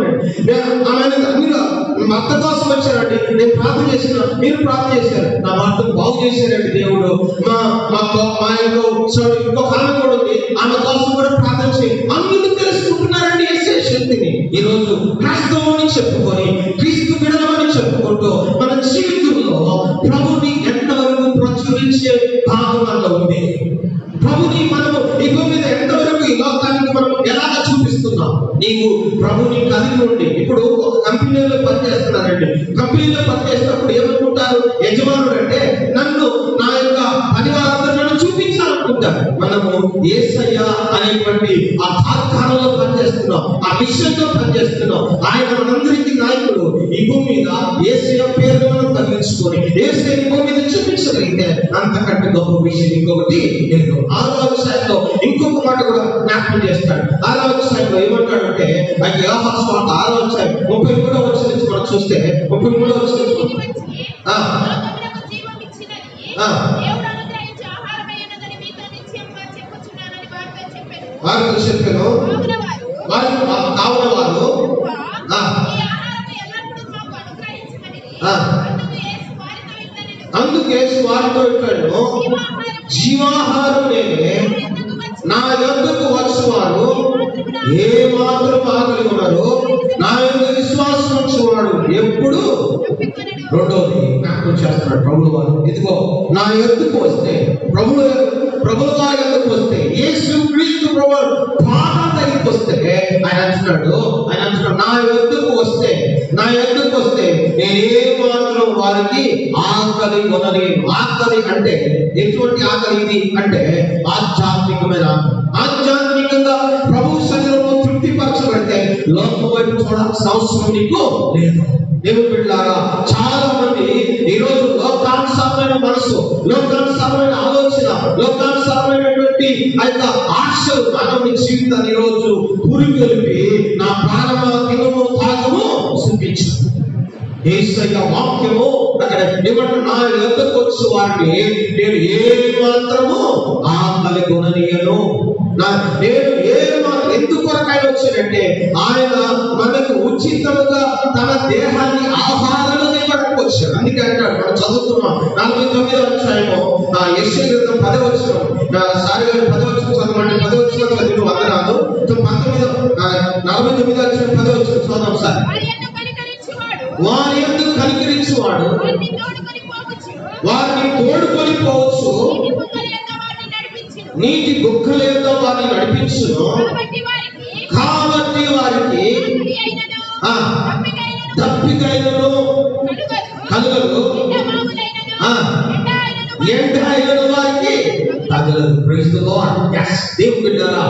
అన్ని భర్త కోసం వచ్చారండి. నేను ప్రార్థన చేసిన, మీరు ప్రార్థన చేశారు, నా భర్తను బాగు చేశారండి దేవుడు. మా ఇంకో ఆమె కూడా ఉంది, ఆమె కోసం కూడా ప్రార్థన చేయండి. అందరూ తెలుసుకుంటున్నారండి యేసు శక్తిని. ఈ రోజు క్రైస్తవుని చెప్పుకొని, క్రీస్తు బిడ్డలమని చెప్పుకుంటూ మన జీవితంలో ప్రభుని ఎంతవరకు ప్రచురించే భాగం మనలో ఉంది. ప్రభుని మనము ఈ భూమి మీద ఎంతవరకు ఈ లోకానికి మనం ఎలాగ చూపిస్తున్నాం? నీకు ప్రభుని కలిగి ఉండి, ఇప్పుడు ఒక కంపెనీలో పనిచేస్తున్నారండి. కంపెనీలో పనిచేసినప్పుడు ఏమనుకుంటారు యజమానుడు అంటే, నన్ను నా యొక్క పని వారందరూ నన్ను చూపించాలనుకుంటారు. మనము యేసయ్య అనేటువంటి ఆ కార్ఖానాలో పనిచేస్తున్నాం, ఆ మిషన్లో పనిచేస్తున్నాం. ఆయన మనందరికీ నాయకుడు. ఈ భూమి మీద యేసయ్య పేరు మనం తగ్గించుకొని యేసయ్య భూమి మీద చూపించగలిగితే అంతకంటే గొప్ప విషయం ఇంకొకటి లేదు. 6వ అధ్యాయంలో ఇంకొక మాట కూడా జ్ఞాపకం చేస్తాడు. 6వ అధ్యాయంలో ఏమంటాడు అంటే, యోహాను సువార్త 6వ అధ్యాయం 33వ వచనం నుంచి మనం చూస్తే 33వ వచనం వారితో చెప్పాను, కావున వారు అందుకే వారితో ఇట్లను జీవాహారం నేనే, నా యొద్దకు వచ్చేవారు ఏ మాత్రం ఆకలి ఉన్నారు, నా యొక్క విశ్వాసం ఉంచేవాడు ఎప్పుడు. రెండోది జ్ఞాపకం చేస్తున్నాడు ప్రభువు వారు. ఇదిగో నా యొద్దకు వస్తే, ప్రభుల వారి యొద్దకు వస్తే, యేసు క్రీస్తు ప్రభువు పాదం దగ్గరికి వస్తే ఆయన అంటున్నాడు నా యొద్దకు వస్తే నేను ఏ మాత్రం వారికి ఆకలి కొనలేను. ఆకలి అంటే ఎటువంటి ఆకలి ఇది అంటే ఆధ్యాత్మికంగా ప్రభు శరీరంలో తృప్తిపరచబడితే లోకం వైపు చూడాల్సిన అవసరం నీకు లేదు. దేవుని బిడ్డలారా, చాలా మంది ఈ రోజు లోకానుసారమైన మనసు, లోకానుసారమైన ఆలోచన, లోకానుసారమైనటువంటి ఆ యొక్క ఆశలు మానవుని జీవితాన్ని ఈ రోజు పురిగొలిపి నా ప్రాణమా తినము తాగము చూపించు. యేసయ్య వాక్యము అక్కడ ఏమంటే, నా యొద్దకు వచ్చే వారిని నేను ఏ మాత్రము ఆకలి కొననీయను. నేను ఏ మాత్రం ఎందుకొరకైనా వచ్చానంటే, ఆయన మనకు ఉచితముగా తన దేహాన్ని ఆహారంగా ఇవ్వడానికి వచ్చాడు. అందుకే అంటాడు, మనం చదువుతున్నాం, 49వ అధ్యాయము యెషయా గ్రంథం 10వ వచనం, సారి గారు 10వ వచనం చదవండి. 10వ వచనం చదివిన వందనాలు. 49వ అధ్యాయం 10వ వచనం చదవం సార్. వారి యందు కనికరించువాడు వారిని తోడుకొని పోవచ్చు, నీటి బుగ్గల యొద్ద వారిని నడిపించును. కాబట్టి వారికి దప్పికైనను కలుగదు, ఎండ అయినను వారికి తగలదు. Praise the lord. yes, దేవుని బిడ్డలారా,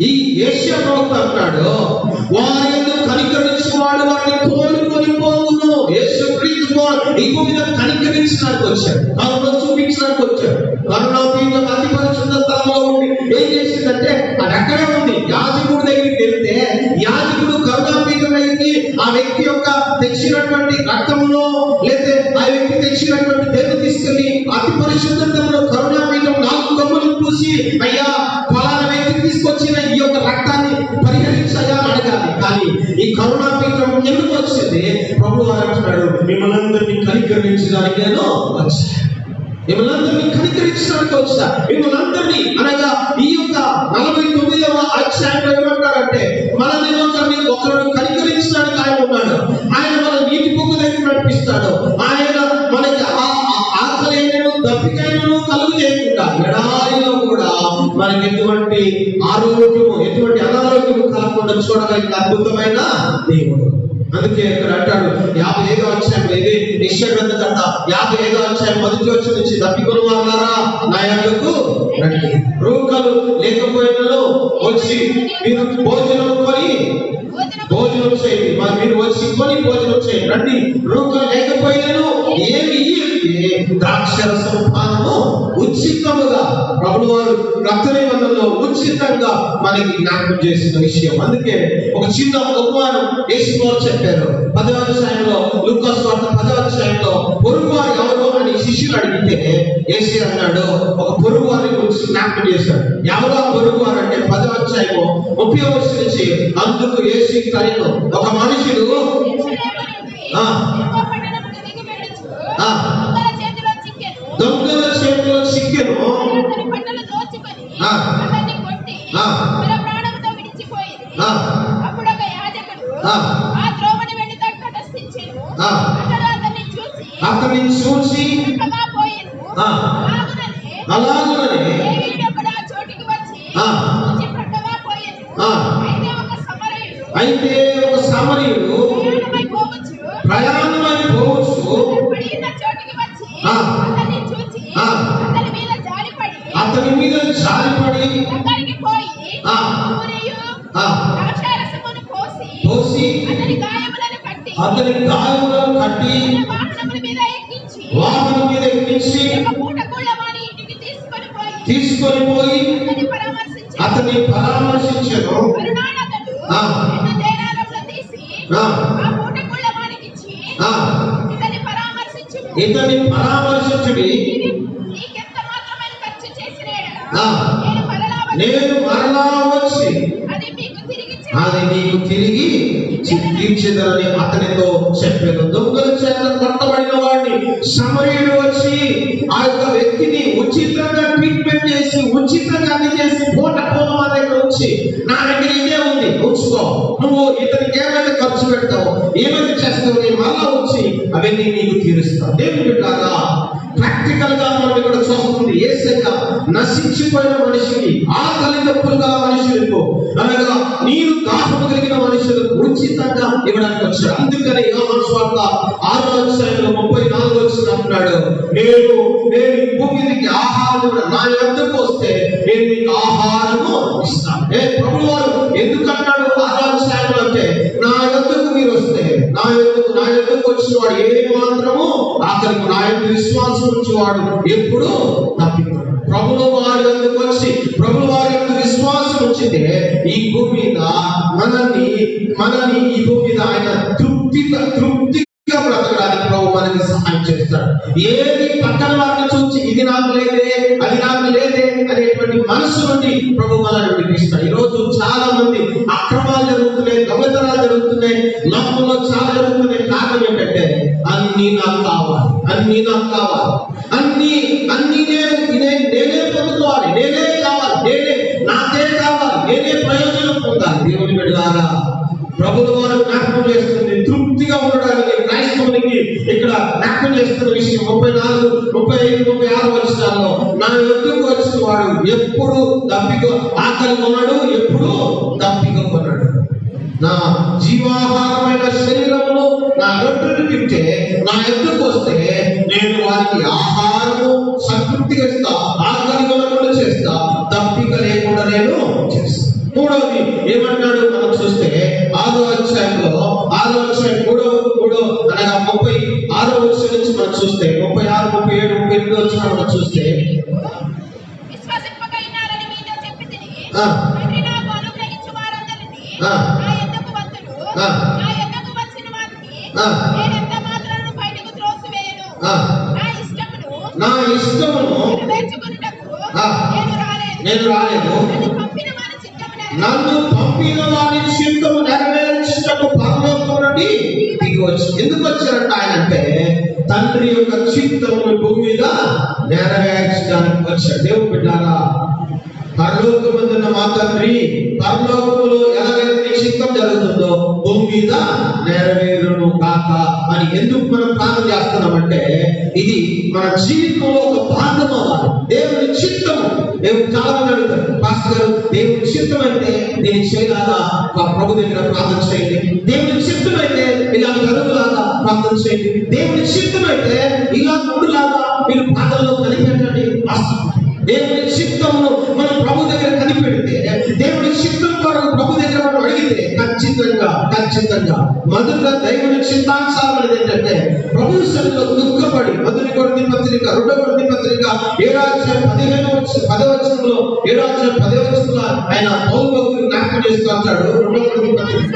ఈ యెషయా ప్రవక్త అంటాడు, వారి యందు కనికరించువాడు వారిని తోడుకొని పోవును. యేసుక్రీస్తు ఈ భూమి మీద కనికరించడానికి వచ్చాడు, కరుణ చూపించడానికి వచ్చాడు. కరుణాపీఠం అతి పరిశుద్ధ స్థలంలో ఉండి ఏం చేసిందంటే అది అక్కడే ఉంది. యాజకుడి దగ్గరికి వెళ్తే యాజకుడు కరుణాపీఠం దగ్గరికి ఆ వ్యక్తి యొక్క తెచ్చినటువంటి రక్తంలో లేదా ఆ వ్యక్తి తెచ్చినటువంటి దేన్ని తీసుకెళ్లి అతి పరిశుద్ధంలో కరుణాపీఠం 4 కమ్ములు పూసి, అయ్యా ఫలానా వ్యక్తికి తీసుకొచ్చిన ఈ యొక్క రక్తాన్ని పరిహరించగా అడగాలి. కానీ ఈ కరుణాపీఠం ఎందుకు వచ్చింది? ప్రభువు వారు అంటున్నాడు, మిమ్మల్ని అందరినీ కనికరించడానికి నేను వచ్చా, మిమ్మల్ని అందరినీ కనికరించడానికి వచ్చా. మిమ్మల్ని అందరినీ అనగా ఈ యొక్క 49వ అధ్యాయంలో ఏమంటారంటే మనల్ని ఒకరిని కనికరించడానికి ఆయన ఉన్నాడు. ఆయన మన నీటి బుగ్గ దగ్గర నడిపిస్తాడు. ఆయన మనకి ఆకలైనను దప్పికైనను కలుగు చేయకుండా ఎడారిలో కూడా మనకి ఎటువంటి ఆరోగ్యము ఎటువంటి అనారోగ్యము కలగకుండా చూడగలిగిన అద్భుతమైన దేవుడు. అందుకే ఇక్కడ అంటాడు 55వ అధ్యాయంలో, ఇది యెషయా గ్రంథకర్త 55వ అధ్యాయం 1వ వచనం నుంచి, దప్పికొని వారులారా నా యొద్దకు రండి, రోగాలు లేకపోయినను వచ్చి మీరు భోజనం చేయండి, మీరు వచ్చి కొని భోజనం చేయండి. రండి, రోగాలు లేకపోయినను ఏమి ద్రాక్షరసం పానము ఉచితముగా ప్రభువు వారు రక్త నిబంధనలో ఉచితంగా మనకి జ్ఞాపకం చేసిన విషయం. అందుకే ఒక చిన్న ఉపమానం యేసువారు చెప్పారు 10వ అధ్యాయంలో, లూకా సువార్త 10వ అధ్యాయంలో, పొరుగువారు ఎవరు అని శిష్యులు అడిగితే యేసు అన్నాడు, ఒక పొరుగువారి గురించి జ్ఞాపకం చేశాడు. ఎవరు ఆ పొరుగువారు అంటే 10వ అధ్యాయము 30వ వచనం నుంచి, అందుకు యేసు తనను ఒక మనుషుడు దొంగల చేతిలో చిక్కెను, అతన్ని చూసి అలాగనే అయితే ఒక సమరయుడు ప్రయాణమై పోవచ్చు అతని మీద జాలిపడి పోసి అతని గాయములను కట్టి వాహనం మీద ఎక్కించి తీసుకొని పోయి అతన్ని పరామర్శించను. ఇతని పరామర్శించుడి, నేను మరలా వచ్చి అది నీకు తిరిగి తీర్చేదని అతనితో చెప్పాను. దొంగల చేత కొట్టబడిన వాడిని సమరయుడు వచ్చి ఆ యొక్క వ్యక్తిని ఉచితంగా ట్రీట్మెంట్ చేసి ఉచితంగా అన్ని చేసి పూట మా దగ్గర వచ్చి, నా దగ్గర ఇదే ఉంది ఉంచుకో, నువ్వు ఇతనికి ఏమైనా ఖర్చు పెడతావు, ఏమైనా చేస్తావు, నేను మళ్ళా వచ్చి అవన్నీ నీకు తీరుస్తావు. దేవుని బిడ్డలారా, ప్రాక్టికల్ గా మనం ఇక్కడ చూస్తుంది, యేసయ్య నశించిపోయిన మనిషికి, ఆకలి దప్పులు గల మనుషులకు, అనగా నీరు దాహము కలిగిన మనుషులకు ఉచితంగా ఇవ్వడానికి వచ్చాడు. అందుకని యోహాను సువార్త 6వ అధ్యాయంలో 34వ వచనం అంటున్నాడు, నేను ఈ భూమి మీదకి ఆహారం నా యొద్దకు వస్తే నేను మీకు ఆహారము ఇస్తాను. ప్రభువు వారు ఎందుకంటాడు 6వ అధ్యాయంలో అంటే, నా యొద్దకు మీరు వస్తే నా యొద్దకు వచ్చిన వాడు ఏ మాత్రము ఆఖరికి నా యొక్క విశ్వాసం నుంచి వాడు ఎప్పుడు తప్పిపోయాడు. ప్రభువు వారి యొద్దకు వచ్చి ప్రభువు వారి యొక్క విశ్వాసం వచ్చిందే ఈ భూమి మీద మనల్ని ఈ భూమి మీద ఆయన తృప్తిగా బ్రతకడానికి ప్రభు మనకి సహాయం చేస్తాడు. ఏది పక్కన వారిని చూసి ఇది నాకు లేదే అది నాకు లేదే అనేటువంటి మనసు నుండి ప్రభు మనల్ని విడిపిస్తాడు. ఈ రోజు చాలా మంది అక్రమాలు జరుగుతున్నాయి, దొంగతనాలు జరుగుతున్నాయి, లోకంలో చాలా జరుగుతున్నాయి. కారణం ఏంటంటే అన్ని నా నాకు కావాలి, అన్ని నాకు కావాలి, అన్ని నేనే పొందుకోవాలి, నేనే కావాలి, నాకే కావాలి, నేనే ప్రయోజనం పొందాలి. దేవుని బిడ్డలారా, ప్రభువు వారు జ్ఞాపకం చేస్తుంది, తృప్తిగా ఉండడానికి క్రైస్తవునికి ఇక్కడ జ్ఞాపకం చేస్తున్న విషయం 34, 35, 36 వచనాల్లో, నా యొద్దకు వచ్చిన వాడు ఎప్పుడు దప్పిక ఆకలి కొన్నాడు, ఎప్పుడు దప్పిక కొన్నాడు. నా జీవాహారమైన శరీరంలో నా రొట్టెలు తింటే, నా యొద్దకు వస్తే నేను వారికి ఆహారము సంతృప్తిగా ఇస్తా, ఆకలి కొనకుండా చేస్తా, దప్పిక లేకుండా నేను చేస్తా. మూడవది ఏమన్నాడు మనం చూస్తే 6వ అధ్యాయంలో 3 అనగా 36వ వచనం నుంచి మనం చూస్తే 36, 37, 38 వచనం మనం చూస్తే నా ఇష్టమును నేను రాలేదు, నన్ను పంపిన వారి చిత్తము నెరవేర్చుటకు పరలోకం నుండి దిగి వచ్చి. ఎందుకు వచ్చారంట ఆయన అంటే, తండ్రి యొక్క చిత్తమును భూమి మీద నెరవేర్చడానికి వచ్చాడు. దేవుని బిడ్డలారా, పరలోకమందున్న మా తండ్రి పరలోకములో ఎలాగైతే నీ చిత్తం జరుగుతుందో భూమి మీద నెరవేరును కాక అని ఎందుకు మనం ప్రార్థన చేస్తున్నామంటే, ఇది మన జీవితంలో ఒక భాగం అవ్వాలి. దేవుని చిత్తము. దేవుడు చాలా మంది అడుగుతారు, పాస్టర్ గారు దేవుని చిత్తం అయితే నేను చేయలాగా ప్రభు దగ్గర ప్రార్థన చేయండి, దేవుని చిత్తం అయితే ఇలా కలుగులాగా ప్రార్థన చేయండి, దేవుని చిత్తం అయితే ఇలా మూడులాగా మీరు ప్రార్థనలో కనిపెట్టండి. దేవుని చిత్తమును మనం ప్రభు దగ్గర కనిపెడితే, దేవుని చిత్తం కొరకు ప్రభు దగ్గర మనం అడిగితే ఖచ్చితంగా మొదట దేవుని చిత్తానుసారం ఏంటంటే, ప్రభు సన్నిధిలో దుఃఖపడి 1 కొరింథీ పత్రిక 2 కొరింథీ పత్రిక 7వ అధ్యాయం 10వ వచనంలో 7వ అధ్యాయం 10వ వచనంలో ఆయన పౌలు భక్తుడు జ్ఞాపకం చేస్తూ అంటాడు, 2 కొరింథీ పత్రిక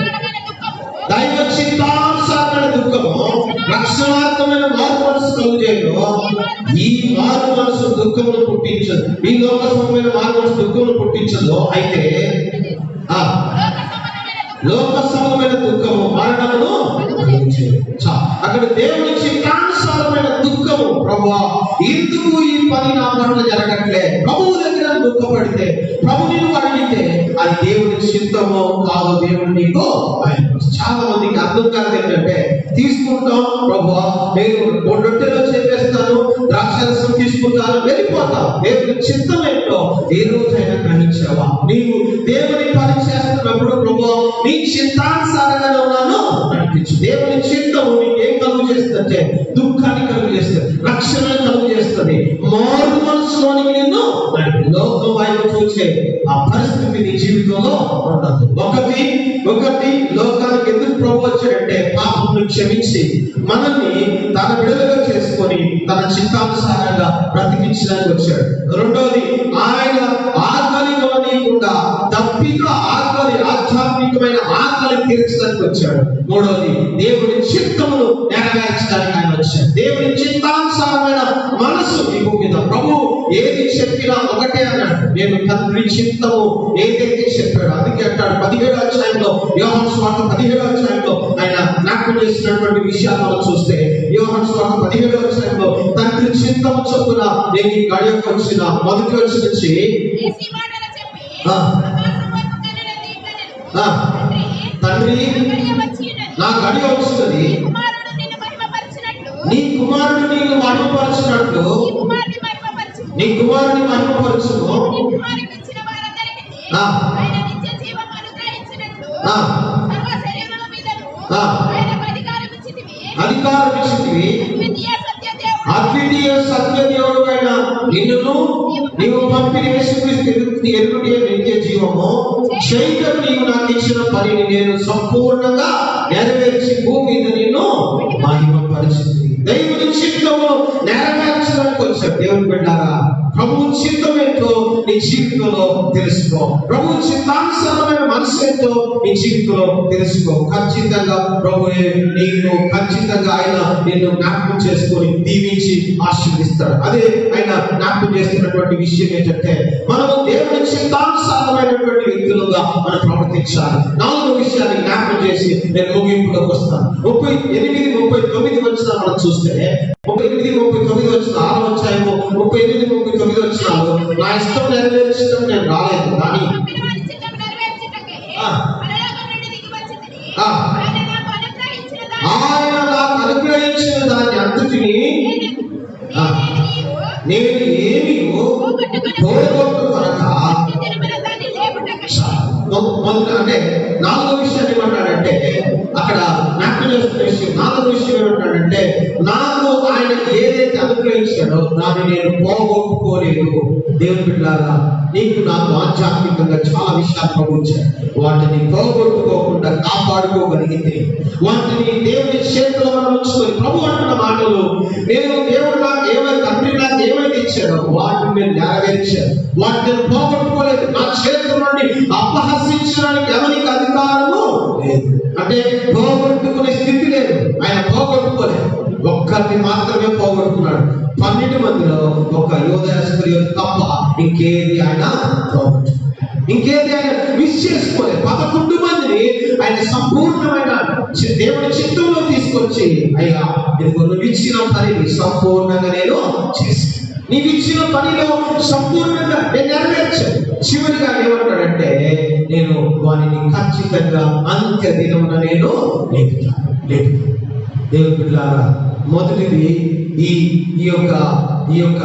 దైవ చిత్తానుసారమైన దుఃఖము రక్షణార్థమైన మారు మనసు కలుగజేయను. ఈ మారు మనసు దుఃఖమును పుట్టించదు, ఈ లోక సంబంధమైన మారు మనసు దుఃఖమును పుట్టించదు. అయితే లోక సంబంధమైన దుఃఖము మరణమును అక్కడ దేవుని చిత్తానుసారమైన దుఃఖము, ప్రభువా ఎందుకు ఈ పని నా పట్ల జరగట్లే, ప్రభువు దగ్గర దుఃఖపడితే, ప్రభుని అడిగితే అది దేవుని చిత్తమో కాదో దేవుడు నీకు. చాలా మందికి అర్థం కాదు ఏంటంటే, తీసుకుంటాం ప్రభువా నేను రొట్టెలో చేపేస్తాను, ద్రాక్షరసం తీసుకుంటాను, వెళ్ళిపోతాం. దేవుని చిత్తం ఏంటో ఏ రోజైనా గ్రహించావా? నీవు దేవుని పని చేస్తున్నప్పుడు ప్రభువా నీ చిత్తానుసారంగా ఉన్నాను నడిపించు. దేవుని చిత్తము నీకు ఏం కలుగు చేస్తుందంటే, దుఃఖాన్ని కలుగు చేస్తుంది, రక్షణ కలుగు చేస్తుంది, మారు మనసులోనికి నిన్ను లోకం వైపు చూసే ఆ పరిస్థితి నీ జీవితంలో ఉండదు. ఒకటి లోకానికి ఎందుకు ప్రభు వచ్చాడంటే, పాపమును క్షమించి మనల్ని తన విడుదల చేసుకొని తన చిత్తానుసారంగా బ్రతికించడానికి వచ్చాడు. రెండవది, ఆయన ఆకలి కొననీయకుండా దప్పిక ఆకలి, ఆధ్యాత్మికమైన ఆకలి తీర్చడానికి వచ్చాడు. మూడవది, దేవుని చిత్తమును నెరవేర్చడానికి ఆయన వచ్చాడు. దేవుని చిత్తానుసారమైన మనసు ఈ భూమి మీద. ప్రభు ఏది చెప్పినా ఒకటే అన్నాడు, నేను తండ్రి చిత్తము ఏదైతే చెప్పాడు అందుకే అంటాడు. 17వ అధ్యాయంలో యోహాను సువార్త 17వ అధ్యాయంలో ఆయన జ్ఞాపకం చేసినటువంటి విషయాలు మనం చూస్తే, యోహాను సువార్త 17వ అధ్యాయంలో తండ్రి చిత్తము చొప్పున నేను ఈ గడియకు వచ్చిన మొదటి వచ్చి నుంచి తండ్రి నా గడియ వస్తుంది, నీ కుమారుడు నీకు మహిమపరచినట్లు నీ కుమారుని మహిమపరచును, అధికారం ఇచ్చితివి, అద్వితీయ సత్యదేవుడు అయిన నిన్నును నీవు పంపిన యేసుక్రీస్తు ఎరుగుటే నిత్య జీవము చేయటం నీవు నాకు ఇచ్చిన పనిని నేను సంపూర్ణంగా నెరవేర్చి భూమి మీద నిన్ను మహిమపరిచింది. దేవుని చిత్తము నెరవేర్చడానికి వచ్చాడు. దేవుని బిడ్డలారా, ప్రభువు చిత్తం ఏంటో నీ జీవితంలో తెలుసుకో. ప్రభువు చిత్తానుసారమైన మనసు ఏంటో నీ జీవితంలో తెలుసుకో. ఖచ్చితంగా ప్రభువే నీకు ఖచ్చితంగా ఆయన నిన్ను జ్ఞాపకం చేసుకొని దీవించి ఆశీర్వదిస్తాడు. అదే ఆయన జ్ఞాపకం చేస్తున్నటువంటి విషయం ఏంటంటే, మనము దేవుని చిత్తానుసారమైనటువంటి వ్యక్తులుగా మనం ప్రవర్తించాలి. 4వ విషయాన్ని జ్ఞాపకం చేసి నేను ముగింపులోకి వస్తాను. 38, 39 వచ్చిన మనం చూస్తే 38, 39 వచ్చిన 6వ అధ్యాయము 38, 39 వచ్చినాలు, నా ఇష్టం నెరవేర్చడం నేను రాలేదు కానీ ఆయన నాకు అనుగ్రహించిన దాన్ని అంతటిని నేను ఏమి పోగొట్టుకొనక. అంటే 4వ విషయాన్ని ఏమంటాడంటే, అక్కడ జ్ఞాపకం చేస్తున్న విషయం 4వ విషయం ఏమంటాడంటే, నాకు ఆయన ఏదైతే అనుగ్రహించాడో దాన్ని నేను పోగొట్టుకోలేదు. దేవుని బిడ్డలారా, నీకు నాకు ఆధ్యాత్మికంగా చాలా విషయాలు ప్రభుత్వాయి. వాటిని పోగొట్టుకోకుండా కాపాడుకోగలిగితే, వాటిని దేవుని చేతిలో మనం ఉంచుకొని, ప్రభు అంటున్న మాటలు, నేను దేవుడు నాకు ఏమైతే తండ్రి నాకు ఏమైతే ఇచ్చాడో వాటిని నేను నెరవేర్చాను. వాటిని పోగొట్టుకోలేదు. నా చేతుల నుండి అపహసించడానికి ఎవరికి అధికారము లేదు. అంటే పోగొట్టుకునే స్థితి లేదు. ఆయన పోగొట్టుకోలేదు. ఒక్కరిని మాత్రమే పోగొట్టుకున్నాడు. 12 మందిలో ఒక యోధ ఇస్కరియోతు తప్ప ఇంకేది ఆయన పోగొట్టు, ఇంకేది ఆయన మిస్ చేసుకోలేదు. 11 మందిని ఆయన సంపూర్ణమైన దేవుని చిత్తంలో తీసుకొచ్చి, అయ్యా ఇదిగో నువ్వు ఇచ్చిన పనిని సంపూర్ణంగా నేను చేసి, నీవు ఇచ్చిన పనిలో సంపూర్ణంగా నేను నెరవేర్చాను. చివరిగా ఏమంటాడంటే, నేను వారిని ఖచ్చితంగా అంత్య దినమున నేను లేపుతాను. దేవుని బిడ్డలారా, మొదటిది ఈ యొక్క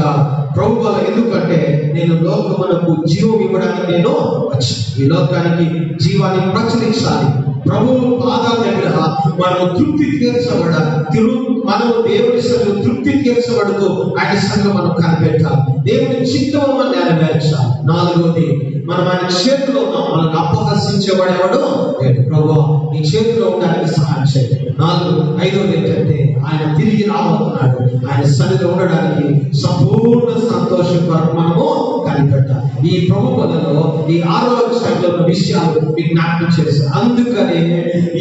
ప్రభు వల్ల. ఎందుకంటే నేను లోకమునకు జీవం ఇవ్వడానికి నేను వచ్చి, ఈ లోకానికి జీవాన్ని ప్రచురించాలి. ప్రభువు పాదాల దగ్గర మనం తృప్తి మనము దేవుని సన్నిధిలో తృప్తి తీర్చబడుతూ ఆయన సన్నిధిలో మనం కనిపెట్టాలి. దేవుని చిత్తము మనం నెరవేర్చాలి. 4వది, మనం ఆయన చేతిలో ఉన్నాం. మనల్ని అపహసించేవాడెవడు లేదు. ప్రభువా నీ చేతిలో ఉండడానికి సహాయం చేయండి. 5వది ఏంటంటే, ఆయన తిరిగి రాబోతున్నాడు. ఆయన సన్నిధిలో ఉండడానికి సంపూర్ణ సంతోషం కొరకు మనము కనిపెట్టాలి. ఈ ప్రభు వలలో ఈ 6వ అధ్యాయంలో ఉన్న విషయాలు మీకు జ్ఞాపకం చేశారు. అందుకనే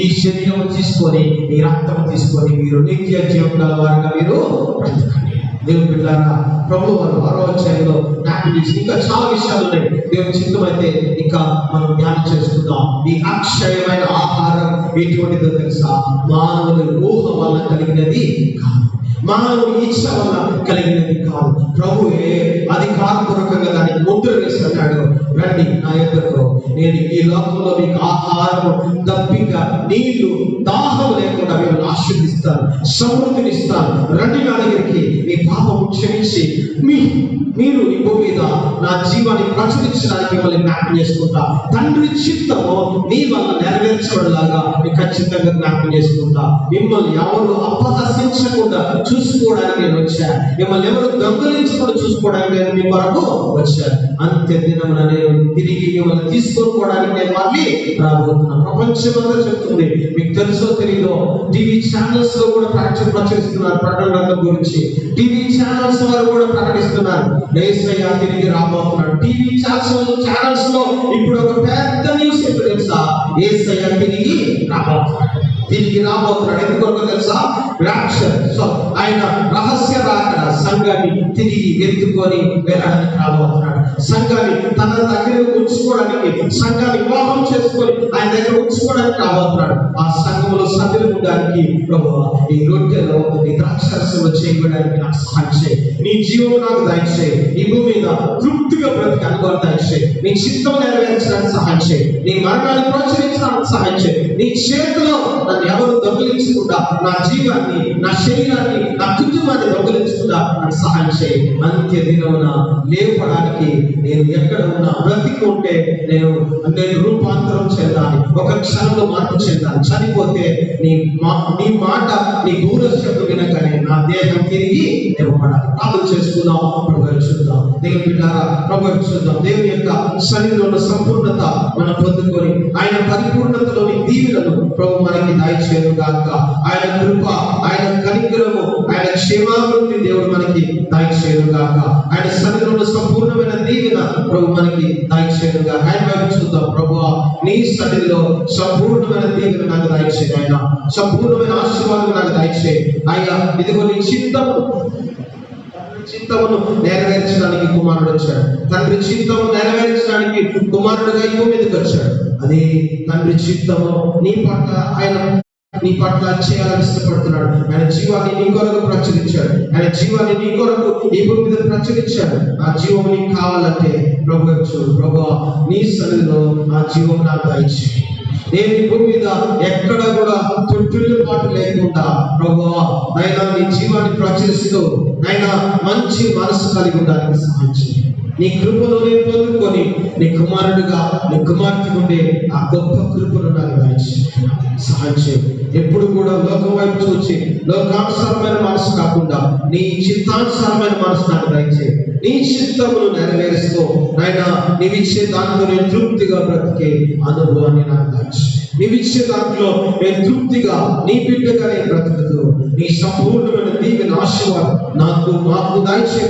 ఈ శరీరం తీసుకొని, ఈ రక్తం తీసుకొని మీరు నిత్య జీవం గల వారిగా మీరు బ్రతకండి. దేవుని బిడ్డలారా, ప్రభు వారు 6వ అధ్యాయంలో జ్ఞాపకం చేసి ఇంకా చాలా విషయాలు ఉన్నాయి. దేవుని చిత్తమైతే ఇంకా మనం ధ్యానం చేసుకుందాం. ఈ అక్షయమైన ఆహారం ఎటువంటిదో తెలుసా? మానవుని ఊహ వల్ల కలిగినది కాదు, మానవుని ఇచ్చ వల్ల కలిగినది కాదు. ప్రభువే అధికారపూర్వకంగా దానికి ముద్ర వేస్తున్నాడు. రండి నా యొద్దకు, నేను ఈ లోకంలో మీకు ఆహారము, దప్పిక, నీళ్లు, దాహం లేకుండా మిమ్మల్ని ఆశీర్వదిస్తాను, సమృద్ధినిస్తాను. రండి నా దగ్గరికి, మీ పాపము క్షమించి మీరు ఈ భూమి మీద నా జీవాన్ని ప్రచురించడానికి మిమ్మల్ని జ్ఞాపకం చేసుకుంటా. తండ్రి చిత్తము మీ వల్ల నెరవేర్చబడలాగా మీకు ఖచ్చితంగా జ్ఞాపకం చేసుకుంటా. మిమ్మల్ని ఎవరు అపహసించకుండా చూసుకోవడానికి నేను వచ్చా. మిమ్మల్ని ఎవరు దొంగలించకుండా చూసుకోవడానికి నేను మీ కొరకు వచ్చా. అంత్య దినమున నేను తిరిగి మిమ్మల్ని తీసుకోవడానికి నేను మళ్ళీ రాబోతున్నా. ప్రపంచమంతా చెప్తుంది. మీకు తెలుసో తెలీదో, టీవీ ఛానల్స్ లో కూడా ప్రచురిస్తున్నారు ప్రకటన గురించి. టీవీ ఛానల్స్ వారు కూడా ప్రకటిస్తున్నారు, యేసయ్య తిరిగి రాబోతున్నాడు. టీవీ ఛానల్స్ లో ఇప్పుడు ఒక పెద్ద న్యూస్ ఏంటో తెలుసా? యేసయ్య తిరిగి రాబోతున్నాడు. ఎందుకు తెలుసా? ఆయన రహస్య రాకడ సంఘాన్ని తిరిగి ఎత్తుకొని వెళ్ళడానికి రాబోతున్నాడు. సంఘాన్ని తన దగ్గర ఉంచుకోవడానికి, సంఘాన్ని వివాహం చేసుకొని ఆయన దగ్గర ఉంచుకోవడానికి రాబోతున్నాడు. ఆ సంఘంలో సభ్యులు ఉండడానికి ప్రభువా ఈ రొట్టెలో ఈ ద్రాక్షరసంలో చేయడానికి నాకు సహాయం చేయి. నీ జీవం నాకు దయచేయి. ఈ భూమి మీద తృప్తిగా బ్రతికి అనుకోని దయచేయి. నీ చిత్తం నెరవేర్చడానికి సహాయం చేయి. నీ మరణాన్ని ప్రోత్సహించడానికి సహాయం చేయి. నీ చేతిలో నన్ను ఎవరు దొంగిలించకుండా, నా జీవాన్ని, నా శరీరాన్ని, నా కుటుంబాన్ని దొంగిలించకుండా నాకు సహాయం చేయి. అంత్య దినమున లేపడానికి నేను ఎక్కడ ఉన్నా, బ్రతికుంటే నేను రూపాంతరం చెందాలి, ఒక క్షణంలో మార్పు చెందాలి. చనిపోతే నీ మాట, నీ దూరశబ్దం వినగానే నా దేహం తిరిగి ఇవ్వబడాలి. ప్రార్థన చేసుకుందాం. ప్రభు చూద్దాం. దేవుని బిడ్డలారా, ప్రభు చూద్దాం. దేవుని యొక్క సన్నిధిలో ఉన్న సంపూర్ణత మనం పొందుకొని ఆయన పరిపూర్ణతలోని దీవెనలు ప్రభు మనకి దయచేయను గాక. ఆయన కృప, ఆయన కనికరము, ఆయన క్షేమాభివృద్ధి దేవుడు మనకి దయచేయను గాక. ఆయన సన్నిధిలో సంపూర్ణమైన దీవెన ప్రభు మనకి దయచేయను గాక. ఆయన వైపు చూద్దాం. ప్రభువా, నీ సన్నిధిలో సంపూర్ణమైన దీవెన నాకు దయచేయి. ఆయన సంపూర్ణమైన ఆశీర్వాదం నాకు దయచేయి. అయ్యా, ఇదిగో నీ చిత్తమును నెరవేర్చడానికి కుమారుడు వచ్చాడు. తండ్రి చిత్తము నెరవేర్చడానికి కుమారుడుగా ఈ మీదకి వచ్చాడు. అది తండ్రి చిత్తము నీ పట్ల చేయాలని ఇష్టపడుతున్నాడు. ఆయన జీవాన్ని నీ కొరకు ప్రచురించాడు. ఆయన జీవాన్ని నీ కొరకు ఈ భూమి మీద ప్రచురించాడు. ఆ జీవం నీకు కావాలంటే ప్రభు చూడు. ప్రభువా, నీ సన్నిధిలో ఆ జీవం నాకు దయచేయి. నేను ఈ భూమి మీద ఎక్కడ కూడా తొట్టిల్లుపాటు లేకుండా ప్రభువా నాయనా నీ జీవాన్ని ప్రచురిస్తూ నాయనా మంచి మనసు కలిగి ఉండడానికి సహాయం చేయి. నీ కృపను నేను పొందుకొని నీ కుమారుడిగా నీ కుమార్తె ఉండే ఆ గొప్ప కృపను నాకు సహాయం చేయి. ఎప్పుడు కూడా లోకం వైపు చూచి లోకానుసారమైన మనసు కాకుండా నీ చిత్తానుసారమైన మనసు నాకు దయచేయి. నీ చిత్తమును నెరవేరుస్తూ నాయన నీవిచ్చే దాంట్లో నేను తృప్తిగా బ్రతికే అనుభవాన్ని నాకు దయచేయి. నీవిచ్చే దాంట్లో నేను తృప్తిగా నీ బిడ్డగా నేను బ్రతుకుతూ నీ సంపూర్ణమైన దీవెన ఆశీర్వాదం మాకు దయచేయి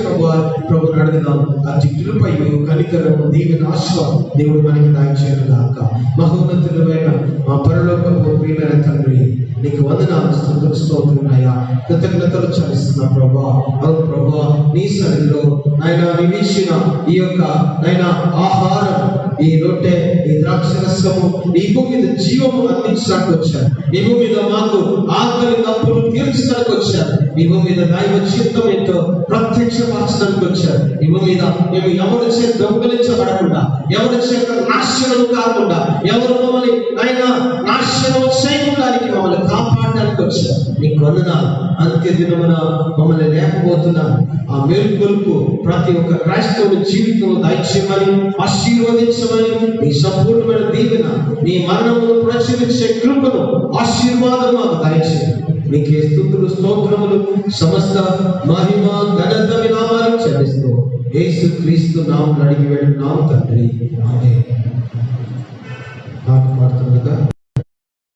ప్రభుని అడుగుదాం. ఆ జిట్టులపై కనికరం దీవెన ఆశీర్వాదం దేవుడు మనకి దయచేయను గాక. మహోన్నతులమైన మా పరలోకపు ప్రియమైన తండ్రి, నీకు వందనాలు, స్తోత్రములయ్యా, కృతజ్ఞతలు చెల్లిస్తున్నా ప్రభా. అవును ప్రభా, నీ సన్నిధిలో ఆయన నివేశిన ఈ యొక్క నాయన ఆహారం, ఈ రొట్టె, ఈ ద్రాక్షరసము ఈ భూమి మీద జీవము అందించడానికి వచ్చారు. ఈ భూమి మీద మాకు ఆకలి తప్పులు తీర్చడానికి వచ్చారు. ఈ భూమి మీద దైవ చిత్తం ఏంటో ప్రత్యక్షపరచడానికి వచ్చారు. ఈ భూమి మీద మేము ఎవరి చేత దొంగలించబడకుండా, ఎవరి చేత నాశనం కాకుండా, ఎవరు మమ్మల్ని ఆయన నాశనం చేయడానికి మమ్మల్ని కాపాడడానికి వచ్చారు. మీకు వందనాలు. అంత్య దినమున మమ్మల్ని లేకపోతున్నాను ఆ మేల్కొల్పు ప్రతి ఒక్క క్రైస్తవుని జీవితంలో దయచేయమని, ఆశీర్వదించమని, నీ సంపూర్ణమైన దీవెన, నీ మరణమును ప్రచురించే కృపను, ఆశీర్వాదం మాకు దయచేయండి. నీకే స్తుతులు, స్తోత్రములు, సమస్త మహిమ ఘనత నామానికి చెల్లిస్తూ యేసు క్రీస్తు నామమున అడిగి వేడుచున్నాము తండ్రి. ఆమేన్.